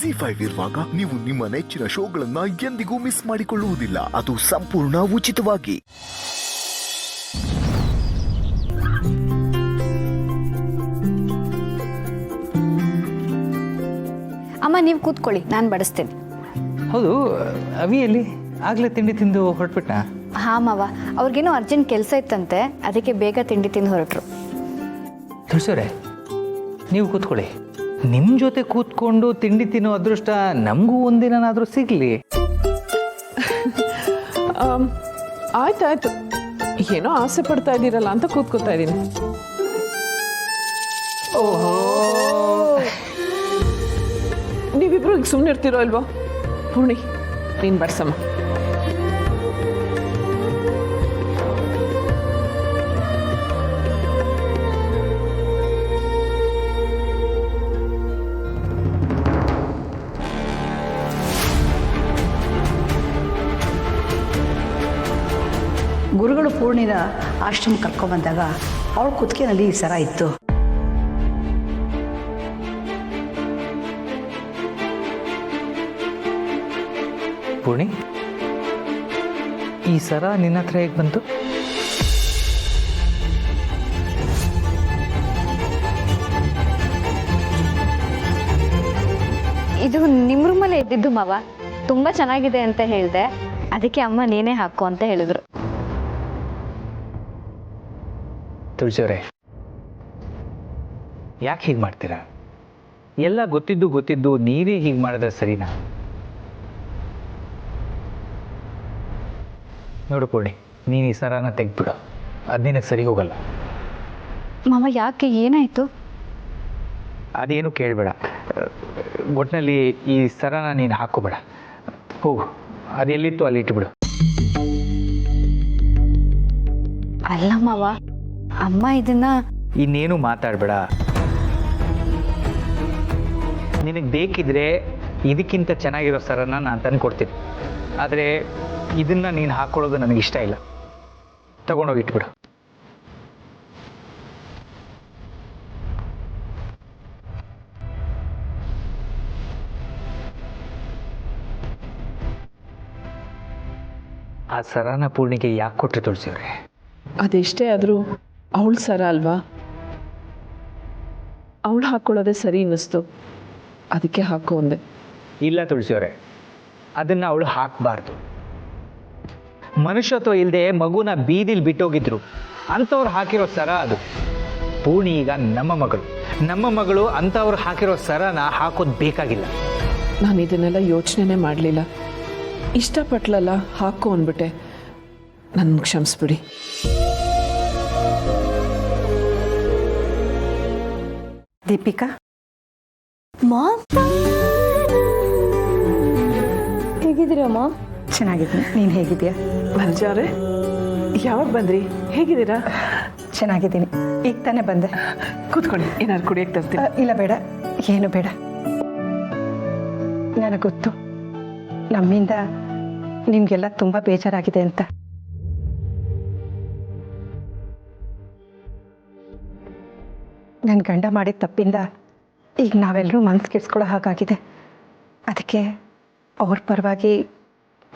ಜಿ5 ಇರುವಾಗ ನೀವು ನಿಮ್ಮ ನೆಚ್ಚಿನ ಶೋಗಳನ್ನ ಎಂದಿಗೂ ಮಿಸ್ ಮಾಡಿಕೊಳ್ಳುವುದಿಲ್ಲ. ಅದು ಸಂಪೂರ್ಣ ಉಚಿತವಾಗಿ. ಅಮ್ಮ ನೀವು ಕೂತ್ಕೊಳ್ಳಿ, ನಾನು ಬಡಿಸ್ತೇನೆ. ಹೌದು, ಅವಿಯಲ್ಲಿ ಆಗ್ಲೇ ತಿಂಡಿ ತಿಂದು ಹೊರಟ್ಬಿಟ್ಟ? ಹಾಂ ಮಾವ, ಅವ್ರಿಗೇನೋ ಅರ್ಜೆಂಟ್ ಕೆಲಸ ಇತ್ತಂತೆ, ಅದಕ್ಕೆ ಬೇಗ ತಿಂಡಿ ತಿಂದು ಹೊರಟ್ರು. ತುಳಸಿಯವರೇ, ನೀವು ಕೂತ್ಕೊಳ್ಳಿ. ನಿಮ್ಮ ಜೊತೆ ಕೂತ್ಕೊಂಡು ತಿಂಡಿ ತಿನ್ನೋ ಅದೃಷ್ಟ ನಮಗೂ ಒಂದಿನಾದ್ರೂ ಸಿಗಲಿ. ಆಯ್ತಾಯ್ತು, ಏನೋ ಆಸೆ ಪಡ್ತಾ ಇದ್ದೀರಲ್ಲ ಅಂತ ಕೂತ್ಕೋತಾ ಇದ್ದೀನಿ. ಓಹೋ, ನೀವಿಬ್ರು ಈಗ ಸುಮ್ಮನೆ ಇರ್ತಿರೋ ಅಲ್ವೋ? ಪೂರ್ಣಿ, ನೀನು ಬಡ್ಸಮ್ಮ. ಗುರುಗಳು ಪೂರ್ಣಿನ ಆಶ್ರಮ ಕರ್ಕೊಂಡ್ಬಂದಾಗ ಅವಳ ಕುತ್ತಿಗೆನಲ್ಲಿ ಈ ಸರ ಇತ್ತು. ಪೂರ್ಣಿ, ಈ ಸರ ನಿನ್ನ ಹತ್ರ ಹೇಗೆ ಬಂತು? ಇದು ನಿಮ್ಮ ರೂಮಲ್ಲೇ ಇದ್ದಿದ್ದು ಮಾವ, ತುಂಬ ಚೆನ್ನಾಗಿದೆ ಅಂತ ಹೇಳಿದೆ, ಅದಕ್ಕೆ ಅಮ್ಮ ನೀನೇ ಹಾಕು ಅಂತ ಹೇಳಿದ್ರು. ತುಳಸಿಯವರೇ, ಯಾಕೆ ಹೀಗೆ ಮಾಡ್ತೀರಾ? ಎಲ್ಲ ಗೊತ್ತಿದ್ದು ನೀವೇ ಹೀಗೆ ಮಾಡಿದ್ರೆ ಸರಿನಾ? ನೋಡು ಪೂರ್ಣಿ, ನೀನು ಈ ಸರನ ತೆಗ್ಬಿಡು, ಅದು ನಿನಗೆ ಸರಿ ಹೋಗಲ್ಲ. ಮಾವ ಯಾಕೆ, ಏನಾಯಿತು? ಅದೇನು ಕೇಳಬೇಡ. ಒಟ್ಟಿನಲ್ಲಿ ಈ ಸರನ ನೀನು ಹಾಕೋಬೇಡ. ಹೋಗು, ಅದೆಲ್ಲಿತ್ತು ಅಲ್ಲಿ ಇಟ್ಬಿಡು. ಅಲ್ಲ ಮಾವ, ಅಮ್ಮ ಇದನ್ನ... ಇನ್ನೇನು ಮಾತಾಡಬೇಡ. ನಿನಗೆ ಬೇಕಿದ್ರೆ ಇದಕ್ಕಿಂತ ಚೆನ್ನಾಗಿರೋ ಸರನ ನಾನು ತಂದು ಕೊಡ್ತೀನಿ, ಆದರೆ ಇದನ್ನು ನೀನು ಹಾಕ್ಕೊಳ್ಳೋದು ನನಗಿಷ್ಟ ಇಲ್ಲ. ತಗೊಂಡೋಗಿ ಇಟ್ಬಿಡು. ಆ ಸರನ ಪೂರ್ಣಿಗೆ ಯಾಕೆ ಕೊಟ್ಟರು ತುಳಸಿಯವ್ರೆ? ಅದೆಷ್ಟೇ ಆದರೂ ಅವಳ ಸರ ಅಲ್ವಾ, ಅವಳು ಹಾಕ್ಕೊಳ್ಳೋದೇ ಸರಿ ಅನ್ನಿಸ್ತು, ಅದಕ್ಕೆ ಹಾಕೋ ಅಂದೆ. ಇಲ್ಲ ತುಳಸಿಯವರೇ, ಅದನ್ನು ಅವಳು ಹಾಕಬಾರ್ದು. ಮನುಷ್ಯತ್ವ ಇಲ್ಲದೆ ಮಗುನ ಬೀದಿಲಿ ಬಿಟ್ಟೋಗಿದ್ರು ಅಂಥವ್ರು ಹಾಕಿರೋ ಸರ ಅದು. ಪೂರ್ಣಿ ಈಗ ನಮ್ಮ ಮಗಳು ಅಂಥವ್ರು ಹಾಕಿರೋ ಸರನ ಹಾಕೋದು ಬೇಕಾಗಿಲ್ಲ. ನಾನು ಇದನ್ನೆಲ್ಲ ಯೋಚನೆ ಮಾಡಲಿಲ್ಲ, ಇಷ್ಟಪಟ್ಲಲ್ಲ ಹಾಕೋ ಅಂದ್ಬಿಟ್ಟೆ. ನನ್ನ ಕ್ಷಮಿಸ್ಬಿಡಿ. ದೀಪಿಕಾ, ಹೇಗಿದ್ದೀರಾ ಅಮ್ಮ? ಚೆನ್ನಾಗಿದ್ದೀನಿ, ನೀನು ಹೇಗಿದ್ದೀಯಾ? ಮಂಜಾವ್ರೆ, ಯಾವಾಗ ಬಂದ್ರಿ? ಹೇಗಿದ್ದೀರಾ? ಚೆನ್ನಾಗಿದ್ದೀನಿ, ಈಗ ತಾನೇ ಬಂದೆ. ಕೂತ್ಕೊಳ್ಳಿ, ಏನಾದ್ರು ಕುಡಿಯಕ್ಕೆ ತರ್ತೀನಿ. ಇಲ್ಲ ಬೇಡ, ಏನು ಬೇಡ. ನನಗೆ ಗೊತ್ತು ನಮ್ಮಿಂದ ನಿಮಗೆಲ್ಲ ತುಂಬ ಬೇಜಾರಾಗಿದೆ ಅಂತ. ನನ್ನ ಗಂಡ ಮಾಡಿದ ತಪ್ಪಿಂದ ಈಗ ನಾವೆಲ್ಲರೂ ಮನಸ್ಸು ಕೆಡಿಸ್ಕೊಳ್ಳೋ ಹಾಗಾಗಿದೆ. ಅದಕ್ಕೆ ಅವ್ರ ಪರವಾಗಿ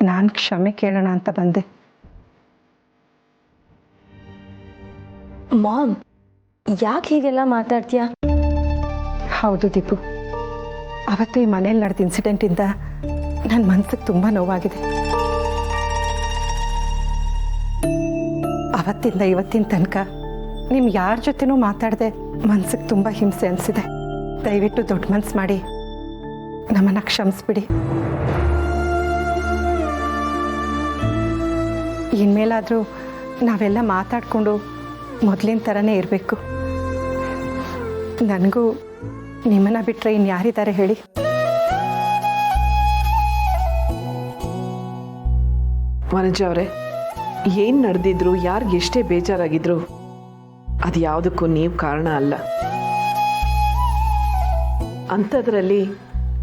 ನಾನು ಕ್ಷಮೆ ಕೇಳೋಣ ಅಂತ ಬಂದೆ. ಮಾಮ್, ಯಾಕೆ ಹೀಗೆಲ್ಲ ಮಾತಾಡ್ತೀಯಾ? ಹೌದು ದೀಪು, ಅವತ್ತು ಈ ಮನೇಲಿ ನಡೆದ ಇನ್ಸಿಡೆಂಟಿಂದ ನನ್ನ ಮನಸ್ಸಿಗೆ ತುಂಬ ನೋವಾಗಿದೆ. ಅವತ್ತಿಂದ ಇವತ್ತಿನ ತನಕ ನಿಮ್ಮ ಯಾರ ಜೊತೆನೂ ಮಾತಾಡದೆ ಮನಸ್ಸಿಗೆ ತುಂಬ ಹಿಂಸೆ ಅನಿಸಿದೆ. ದಯವಿಟ್ಟು ದೊಡ್ಡ ಮನಸ್ಸು ಮಾಡಿ ನಮ್ಮನ್ನು ಕ್ಷಮಿಸ್ಬಿಡಿ. ಇನ್ಮೇಲಾದರೂ ನಾವೆಲ್ಲ ಮಾತಾಡಿಕೊಂಡು ಮೊದಲಿನ ಥರನೇ ಇರಬೇಕು. ನನಗೂ ನಿಮ್ಮನ್ನು ಬಿಟ್ಟರೆ ಇನ್ಯಾರಿದ್ದಾರೆ ಹೇಳಿ? ವನಜ ಅವರೇ, ಏನು ನಡೆದಿದ್ರು, ಯಾರಿಗೆ ಎಷ್ಟೇ ಬೇಜಾರಾಗಿದ್ರು, ಅದು ಯಾವುದಕ್ಕೂ ನೀವು ಕಾರಣ ಅಲ್ಲ. ಅಂಥದ್ರಲ್ಲಿ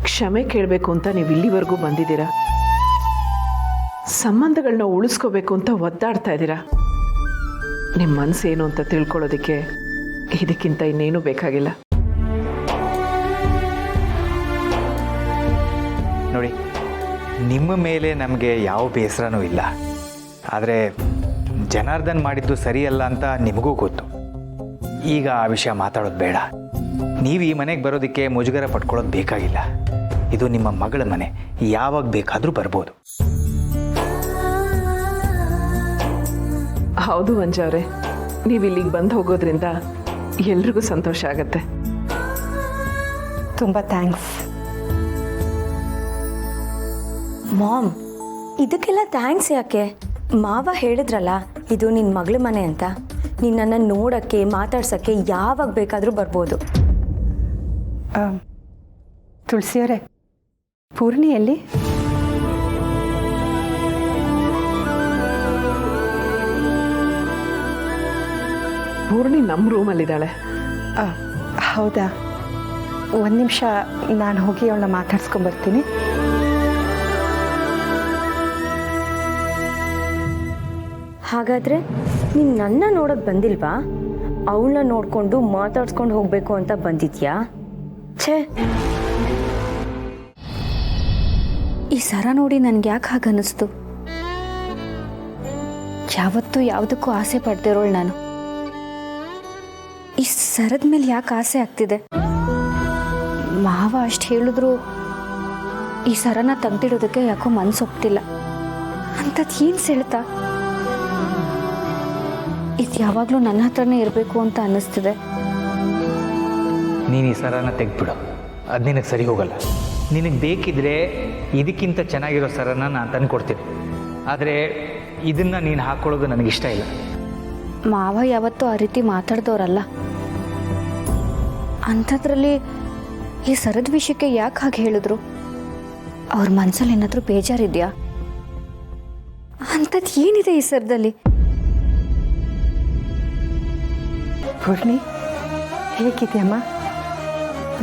ಕ್ಷಮೆ ಕೇಳಬೇಕು ಅಂತ ನೀವು ಇಲ್ಲಿವರೆಗೂ ಬಂದಿದ್ದೀರಾ. ಸಂಬಂಧಗಳನ್ನ ಉಳಿಸ್ಕೋಬೇಕು ಅಂತ ಒದ್ದಾಡ್ತಾ ಇದ್ದೀರಾ. ನಿಮ್ಮ ಮನಸ್ಸೇನು ಅಂತ ತಿಳ್ಕೊಳ್ಳೋದಕ್ಕೆ ಇದಕ್ಕಿಂತ ಇನ್ನೇನು ಬೇಕಾಗಿಲ್ಲ. ನೋಡಿ, ನಿಮ್ಮ ಮೇಲೆ ನಮಗೆ ಯಾವ ಬೇಸರನೂ ಇಲ್ಲ. ಆದರೆ ಜನಾರ್ದನ್ ಮಾಡಿದ್ದು ಸರಿಯಲ್ಲ ಅಂತ ನಿಮಗೂ ಗೊತ್ತು. ಈಗ ಆ ವಿಷಯ ಮಾತಾಡೋದು ಬೇಡ. ನೀವು ಈ ಮನೆಗೆ ಬರೋದಕ್ಕೆ ಮುಜುಗರ ಪಟ್ಕೊಳ್ಳೋದು ಬೇಕಾಗಿಲ್ಲ. ಇದು ನಿಮ್ಮ ಮಗಳ ಮನೆ, ಯಾವಾಗ ಬೇಕಾದರೂ ಬರ್ಬೋದು. ಹೌದು ಮಂಜು ಅವರೇ, ನೀವು ಇಲ್ಲಿಗೆ ಬಂದು ಹೋಗೋದ್ರಿಂದ ಎಲ್ರಿಗೂ ಸಂತೋಷ ಆಗತ್ತೆ. ತುಂಬ ಥ್ಯಾಂಕ್ಸ್. ಮಾಮ್, ಇದಕ್ಕೆಲ್ಲ ಥ್ಯಾಂಕ್ಸ್ ಯಾಕೆ? ಮಾವ ಹೇಳಿದ್ರಲ್ಲ ಇದು ನಿನ್ನ ಮಗಳ ಮನೆ ಅಂತ. ನಿನ್ನನ್ನು ನೋಡೋಕ್ಕೆ ಮಾತಾಡ್ಸೋಕ್ಕೆ ಯಾವಾಗ ಬೇಕಾದರೂ ಬರ್ಬೋದು. ತುಳಸಿಯವರೇ, ಪೂರ್ಣಿಯಲ್ಲಿ? ಪೂರ್ಣಿ ನಮ್ಮ ರೂಮಲ್ಲಿದ್ದಾಳೆ. ಹೌದಾ, ಒಂದು ನಿಮಿಷ ನಾನು ಹೋಗಿ ಅವಳನ್ನ ಮಾತಾಡ್ಸ್ಕೊಂಬರ್ತೀನಿ. ಹಾಗಾದರೆ ನೀನು ನನ್ನ ನೋಡೋಕ್ಕೆ ಬಂದಿಲ್ವಾ? ಅವಳನ್ನ ನೋಡಿಕೊಂಡು ಮಾತಾಡ್ಸ್ಕೊಂಡು ಹೋಗಬೇಕು ಅಂತ ಬಂದಿದ್ಯಾ? ಛೇ, ಈ ಸರ ನೋಡಿ ನನಗೆ ಯಾಕೆ ಹಾಗನ್ನಿಸ್ತು? ಯಾವತ್ತೂ ಯಾವುದಕ್ಕೂ ಆಸೆ ಪಡ್ದಿರೋಳು ನಾನು. ಈ ಸರದ ಮೇಲೆ ಯಾಕೆ ಆಸೆ ಆಗ್ತಿದೆ? ಮಾವ ಅಷ್ಟು ಹೇಳಿದ್ರು ಈ ಸರನ ತೆಗ್ದಿಡೋದಕ್ಕೆ ಯಾಕೋ ಮನಸ್ಸೊಪ್ತಿಲ್ಲ. ಅಂಥದ್ದು ಏನು ಸೆಳೆತ? ಇದು ಯಾವಾಗಲೂ ನನ್ನ ಹತ್ರನೇ ಇರಬೇಕು ಅಂತ ಅನ್ನಿಸ್ತಿದೆ. ನೀನು ಈ ಸರನ ತೆಗೆದ್ಬಿಡು, ಅದು ನಿನಗೆ ಸರಿ ಹೋಗಲ್ಲ. ನಿನಗೆ ಬೇಕಿದ್ರೆ ಇದಕ್ಕಿಂತ ಚೆನ್ನಾಗಿರೋ ಸರನ ನಾನು ತಂದು ಕೊಡ್ತೀನಿ. ಆದರೆ ಇದನ್ನು ನೀನು ಹಾಕ್ಕೊಳ್ಳೋದು ನನಗಿಷ್ಟ ಇಲ್ಲ. ಮಾವ ಯಾವತ್ತೂ ಆ ರೀತಿ ಮಾತಾಡ್ದವ್ರಲ್ಲ. ಅಂಥದ್ರಲ್ಲಿ ಈ ಸರದ ವಿಷಯಕ್ಕೆ ಯಾಕೆ ಹಾಗೆ ಹೇಳಿದ್ರು? ಅವ್ರ ಮನಸ್ಸಲ್ಲಿ ಏನಾದರೂ ಬೇಜಾರಿದೆಯಾ? ಅಂಥದ್ದು ಏನಿದೆ ಈ ಸರದಲ್ಲಿ? ಪೂರ್ಣಿ, ಹೇಗಿದೆಯಮ್ಮ?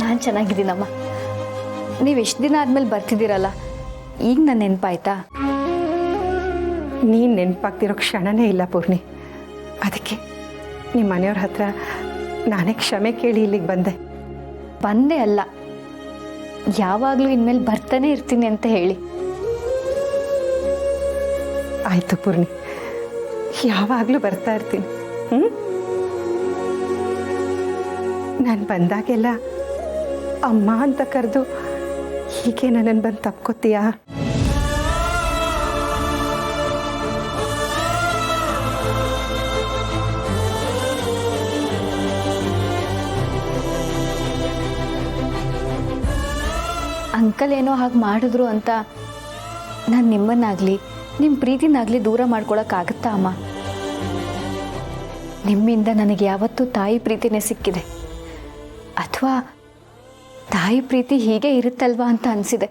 ನಾನು ಚೆನ್ನಾಗಿದ್ದೀನಮ್ಮ. ನೀವು ಎಷ್ಟು ದಿನ ಆದಮೇಲೆ ಬರ್ತಿದ್ದೀರಲ್ಲ, ಈಗ ನನ್ನ ನೆನಪಾಯ್ತಾ? ನೀನು ನೆನಪಾಗ್ತಿರೋ ಕ್ಷಣನೇ ಇಲ್ಲ ಪೂರ್ಣಿ. ಅದಕ್ಕೆ ನಿಮ್ಮ ಮನೆಯವ್ರ ಹತ್ರ ನಾನೇ ಕ್ಷಮೆ ಕೇಳಿ ಇಲ್ಲಿಗೆ ಬಂದೆ. ಬಂದೆ ಅಲ್ಲ, ಯಾವಾಗಲೂ ಇನ್ಮೇಲೆ ಬರ್ತಾನೆ ಇರ್ತೀನಿ ಅಂತ ಹೇಳಿ. ಆಯಿತು ಪೂರ್ಣಿ, ಯಾವಾಗಲೂ ಬರ್ತಾ ಇರ್ತೀನಿ. ನಾನು ಬಂದಾಗೆಲ್ಲ ಅಮ್ಮ ಅಂತ ಕರೆದು ಹೀಗೆ ನನ್ನನ್ನು ಬಂದು ತಪ್ಕೋತೀಯಾ? ಅಂಕಲ್ ಏನೋ ಹಾಗೆ ಮಾಡಿದ್ರು ಅಂತ ನಾನು ನಿಮ್ಮನ್ನಾಗಲಿ ನಿಮ್ಮ ಪ್ರೀತಿನಾಗಲಿ ದೂರ ಮಾಡ್ಕೊಳಕ್ಕಾಗತ್ತಾ ಅಮ್ಮ? ನಿಮ್ಮಿಂದ ನನಗೆ ಯಾವತ್ತೂ ತಾಯಿ ಪ್ರೀತಿನೇ ಸಿಕ್ಕಿದೆ. ಅಥವಾ ತಾಯಿ ಪ್ರೀತಿ ಹೀಗೆ ಇರುತ್ತಲ್ವಾ ಅಂತ ಅನಿಸಿದೆ.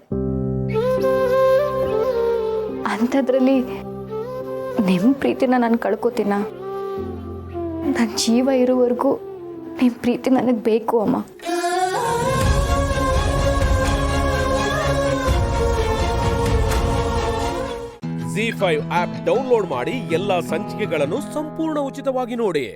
ಅಂಥದ್ರಲ್ಲಿ ನಿಮ್ಮ ಪ್ರೀತಿನ ನಾನು ಕಳ್ಕೊತೀನ? ನನ್ನ ಜೀವ ಇರೋವರೆಗೂ ನಿಮ್ಮ ಪ್ರೀತಿ ನನಗೆ ಬೇಕು ಅಮ್ಮ. ZEE5 ಆಪ್ ಡೌನ್ಲೋಡ್ ಮಾಡಿ ಎಲ್ಲಾ ಸಂಚಿಕೆಗಳನ್ನು ಸಂಪೂರ್ಣ ಉಚಿತವಾಗಿ ನೋಡಿ.